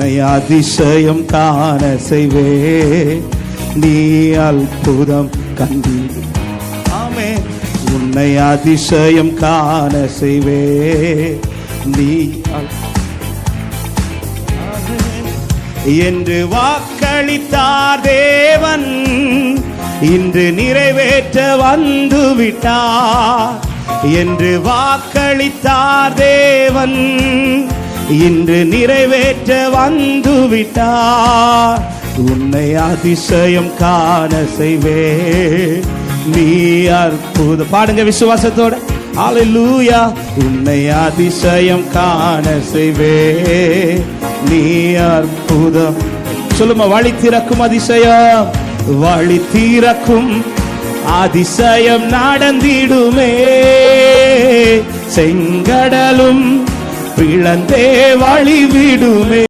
உன்னை அதிசயம் காண செய்வே, நீ அற்புதம் கண்டீர். ஆமே, உன்னை அதிசயம் காண செய்வே, நீ என்று வாக்களித்தார் தேவன், இன்று நிறைவேற்ற வந்து விட்டார். என்று வாக்களித்தார் தேவன், இன்று நிறைவேற்ற வந்து விட்டார். உன்னை அதிசயம் காண செய்வே, நீ அற்புதம். பாடுங்க விசுவாசத்தோட, அல்லேலூயா. உன்னை அதிசயம் காண செய்வே, நீ அற்புதம். சொல்லுமா, வழி திறக்கும் அதிசயம், வழி திறக்கும் அதிசயம் நடந்திடுமே. செங்கடலும் பிளந்தே வழி விடுமே.